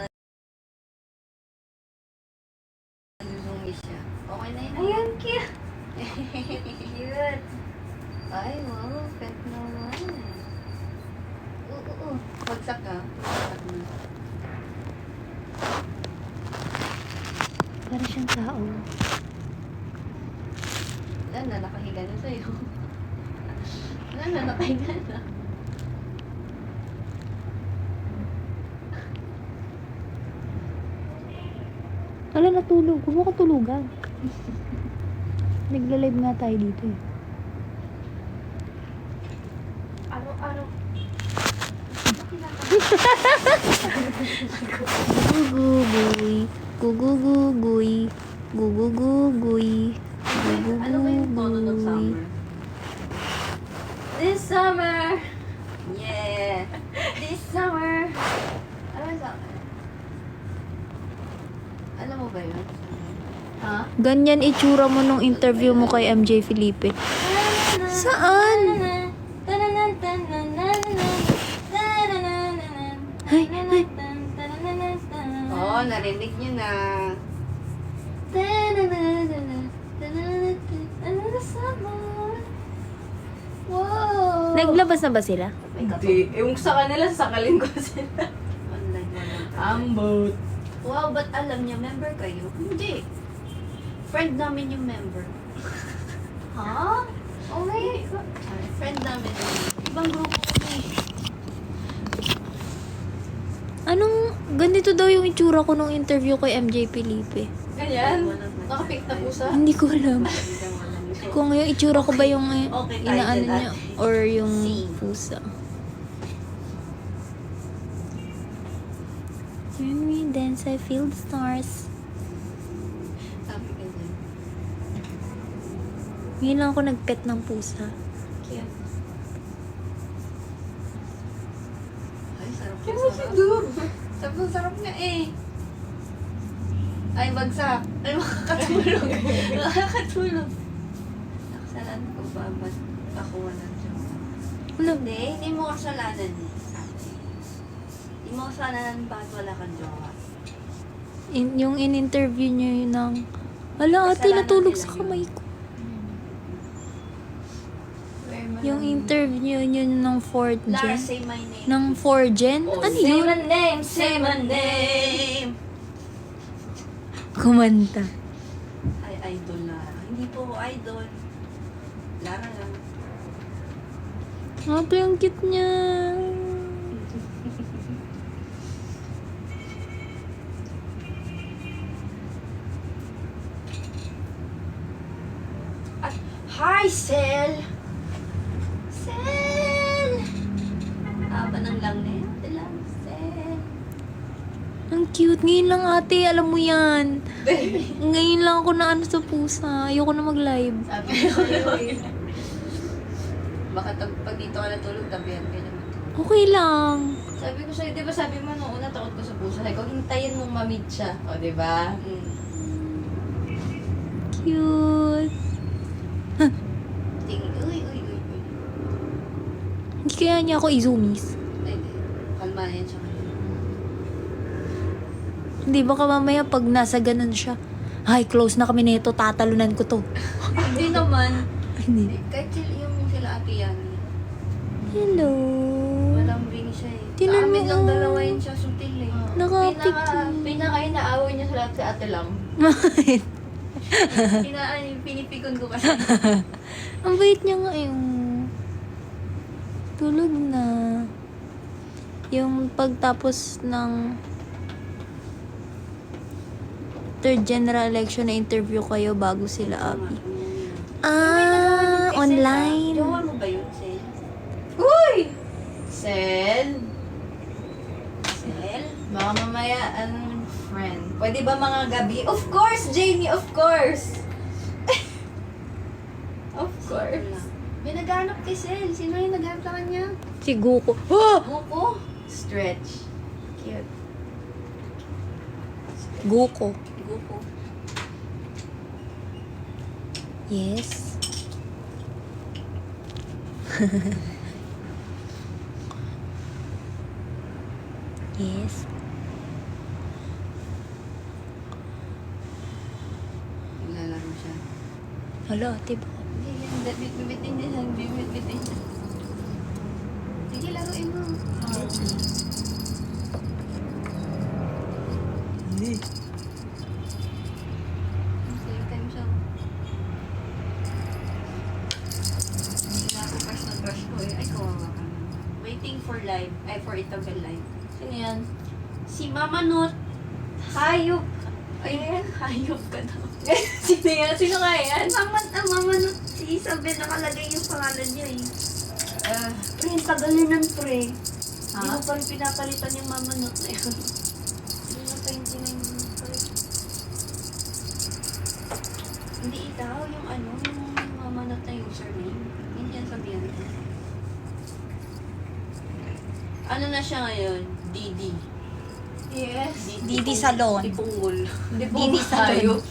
nagzoomy siya. Okay na yun. Ayan, cute. Cute. Ay, wow, pet naman. Oo. Bagsak ka. Bagsak mo. Para siyang tao. Wala na, nakahiga na sa'yo. Wala na, nakahiga na. Hala, natulog. Huwag mo ko tulugan. Nagla-live nga tayo dito eh. Araw-araw. Guguguy. Guguguguy. Guguguguy. Ano ba yung tono ng summer? This summer. Yeah! This summer. Ano yung summer? Alam mo ba yun? Ha? Ganyan itsura mo nung interview mo kay MJ Felipe. Saan? Ay, ay. Oo, narinig niyo na. Wow! Naglabas na ba sila? May Hindi. Yung sa kanila, sasakalin ko sila. Online mo lang. Ambot. Wow, ba't alam niya? Member kayo? Hindi. Friend namin yung member. Ha? Okay. Sorry, friend namin. Ibang grupo kami. Anong, ganito daw yung itsura ko nung interview kay MJ Felipe. Ganyan? Nakapick na pusa? Hindi ko alam. Hindi ka alam. Kung yung itsura ko ba yung Okay, tayo inaano dyan, niya ate. or yung Same. pusa. When we dance, I feel the stars. Sabi ka dyan. Ngayon lang ako nag-pet ng pusa. Cute. Ay, sarap Kaya yung mo sarap. siguro. Sarap, sarap nga eh. Ay, bagsak. Ay, makakatulog. Makakatulog. Nakasalan ko ba? Ba't ako walang jowa? Ano? Hindi mo kasalanan eh. Hindi mo kasalanan bakit wala kang jowa. Yung in-interview niya yun ng, ala ate, Kasalanan natulog nila sa yun. kamay ko. Where man Yung ang- interview yun ng 4th Lara, gen. say my name. Ng 4th gen? Oh, Ano Say yun? my name, Say my name. Kumanta. Ay, idol Lara. Hindi po ako idol. Lara lang. Ate, ang cute niya. At, hi, Sel! Sel! Haba ng lang na yan. Ate lang, Sel. Ang cute. Ngayon lang ate, alam mo yan. Ngayon lang ako na ano sa pusa. Ayoko na mag-live. Sabi ko sa'yo eh. Baka pag dito ka natulog, tabihan ka naman. Okay lang. Sabi ko sa'yo, di ba sabi mo nung una takot ko sa puso. Sabi ko, hintayin mong ma-meet siya. O, di ba? Cute. Tingin, uy. Hindi kaya niya ako izumis. Ay, di. Kalma na yan siya ngayon. Hindi, baka mamaya pag nasa ganun siya, ay, close na kami nito, tatalunan ko to. Hindi naman. Hindi. Kahit yung sila Ate Yani. Hello. Malambing siya eh. Tinan Sa amin mo. lang dalawa yun siya, sutil eh. Pinaka-inaaway niya sa lahat si ate lang. Pinipikon ko kasi. Ang bait niya nga yung tulog na. Yung pagtapos ng third general election na interview kayo bago sila Abby. Online. Jowa mo ba yun, Sel? Uy! Sel? Sel? Baka mamaya, friend. Pwede ba mga gabi? Of course, Jamie, of course! Of course. May naghanap kay Sel. Sino yung naghanap sa kanya? Si Guko. Oh! Buko. Stretch. Cute. Guko. Buko. Yes. Yes. Naglalaro siya. Hala, ate ba? Hindi yan. Bit-bitin niya siya. Bit-bitin niya. Sige, laruin mo. Save time siya. Hindi na ako crush na crush ko eh. Ay, kawawa ka. Waiting for live. Ay, for Itabel live. Sino yan? Si Mama Not. Hayop! Ay, hayop ka daw. Sino yan? Sino kaya yan? Mama Not. Si Isabel nakalagay yung pangalan niya eh. Pre, ang tagal na nun, pre. Hindi mo pa rin pinapalitan yung Mama Not na yun. Hindi na pa yung tinayin, pre. Hindi ikaw, yung ano, yung Mama Not na username. Hindi yan sabihan ko. Ano na siya ngayon? Didi. Yes. Didi Salon. Dipunggol. Hindi po Didi sa hayop.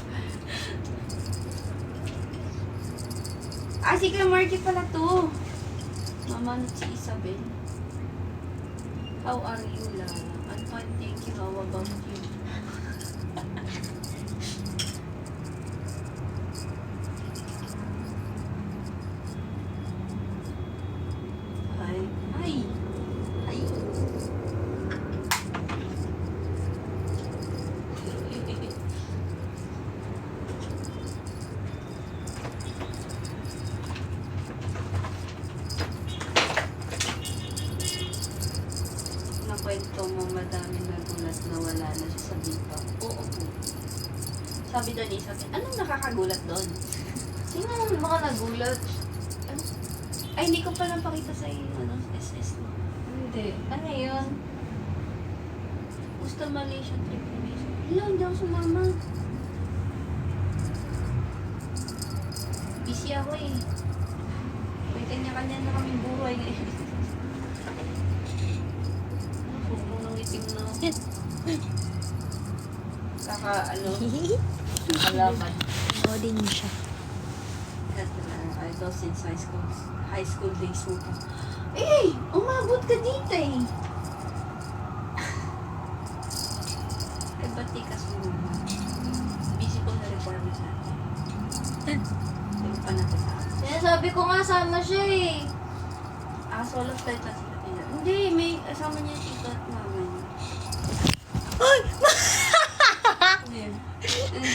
Ah, si Kuya Marky pala to. Mama Not si Isabel. How are you, Lara? I'm fine, thank you. How about you? Ay. Ay. Ay. Nakwento mo madami nagulat na wala na siya sa bipa. Oo po. Sabi doon ni Isabel, anong nakakagulat doon? Sino mga nagulat? Ano? Ay, hindi ko pa napakita sa iyo, ano, SS mo. Hindi. Ano yun? Gusto Malaysia trip ni Mason. Hello, hindi ako sumama. Busy ako eh. May kanya-kanya na kaming buhay ngayon. Suko ng itim na. Alaman. Loading mo siya. Ito since high school days mo pa. Eh! Umabot ka dito eh! Eh, ba't di ka sumama? Busy ko na requirements natin. Yung pa natin sa akin. Sinasabi ko nga sama siya eh. Solo flight na sila. Hindi, may kasama niya tito at mama niya.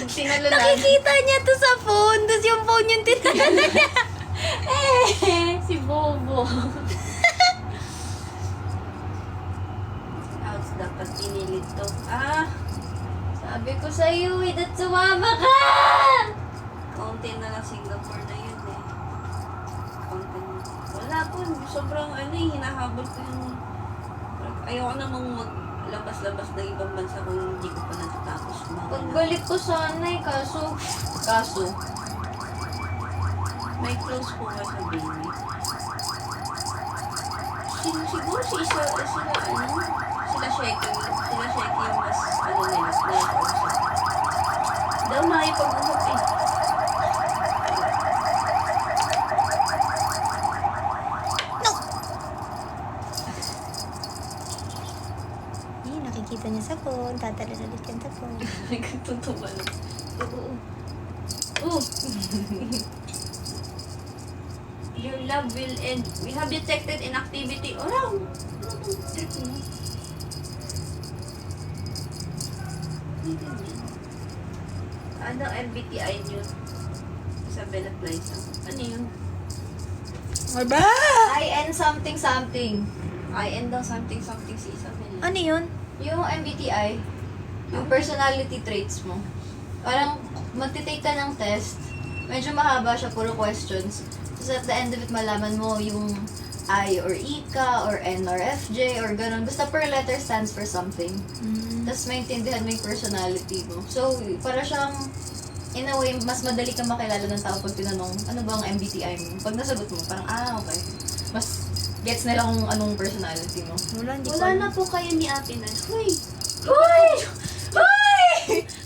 Tinalo lang. Nakikita niya to sa phone, tapos yung phone yung tinalo niya. Si Bobo. Outs dapat pinilit to. Sabi ko sa'yo eh, dat sumama ka! Kaunti na lang Singapore na yun eh. Kaunti na. Wala po. Sobrang hinahabol ko yung... Ayoko namang maglabas-labas ng ibang bansa kung hindi ko pa natatapos. Pagbalik ko sana eh, kaso... May close po ka sa baby. Siguro sila Sheki yung mas nila, nakakausap. Daw makipag-usap eh. Nakikita niya sa phone, tatalalit yan sa phone. Nagtutuwa lang. Oo. Your love will end. We have detected inactivity. Ano MBTI nyo? Isabella Plaza. Ano yun? Ba? IN something something. IN daw something si Isabella. Ano yun? Yung MBTI, yung personality traits mo. Parang magtitake ka ng test, medyo mahaba siya, puro questions. Tapos at the end of it, malaman mo yung I or E ka, or N or FJ, or ganun. Basta per letter stands for something. Tapos maintindihan mo yung personality mo. So, para siyang, in a way, mas madali kang makilala ng tao pag tinanong, ano ba ang MBTI mo? Pag nasagot mo, parang, okay. Mas gets nila kung anong personality mo. Wala na po kayo ni Ate Nas. Uy! Uy!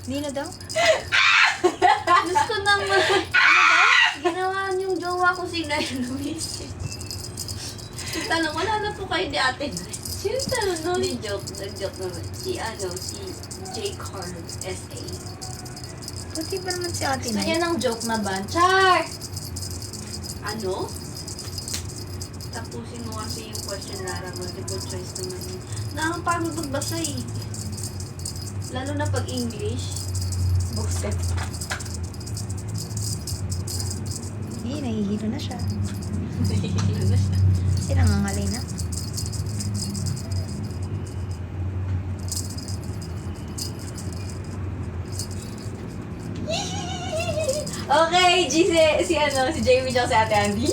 Hindi na daw? Gusto naman. Ano daw? Ginawa niyong jowa ko si Nay Luis. Tanong, wala na po kayo ni Ate Nas. Sino tanong nun? Hindi joke. Nag-joke naman. Si J. Carl S.A. Pati ba naman si ate Gusto na niya ng joke na ba? Char! Ano? Tapusin mo kasi yung question, Lara. Multiple choice naman yun. Nakakapagod magbasa eh. Lalo na pag English. Bukset. Nahihilo na siya. Nahihilo na siya. Kasi nangangalay na. Okay, si Jamie tsaka si Ate Andy.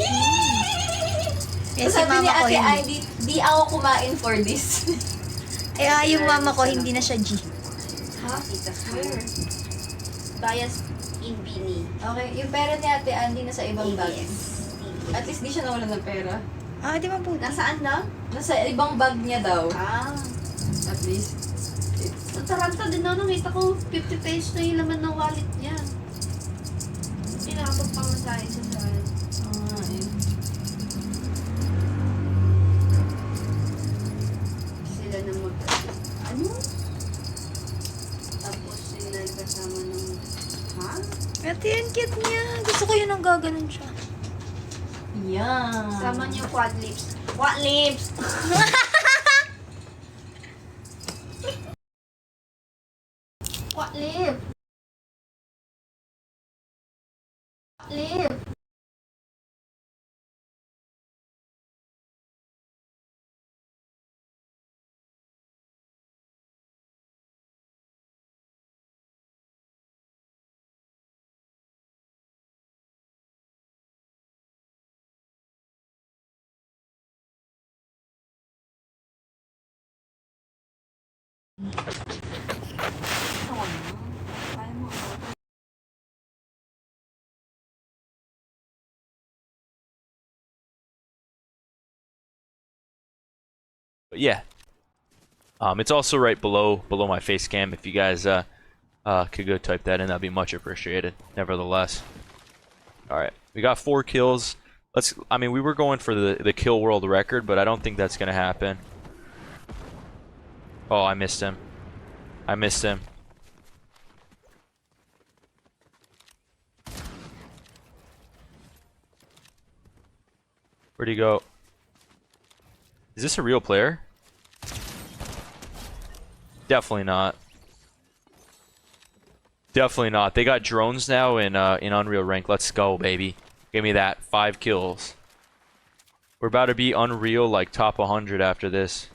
Eh, si Sabi ni mama ko Ate hindi. Andy, di ako kumain for this. Yung mama ko hindi na siya G. Ha? Tita Swear. Bias in Bini. Okay, yung pera ni Ate Andy nasa ibang bag. ABS. At least di siya nawalan ng pera. Di mabuti. Nasaan na? Nasa ibang bag niya daw. At least. Nataranta din ako. Nakita ko 50 pesos na yung laman ng wallet niya. Hindi nakapagpamasahin sa saan. Sila na ano? Tapos sila kasama ng... Ha? Ate, yan cute niya. Gusto ko yun ang gaganon siya. Yeah. Kasama niyo quad lips. Quad lips! What lip? Lip. Kaya mo. But yeah, it's also right below my face cam. If you guys could go type that in, that'd be much appreciated. Nevertheless, all right, we got 4 kills. Let's. I mean, we were going for the kill world record, but I don't think that's gonna happen. Oh, I missed him. I missed him. Where'd he go? Is this a real player? Definitely not. Definitely not. They got drones now in Unreal Rank. Let's go, baby. Give me that. 5 kills. We're about to be Unreal like top 100 after this.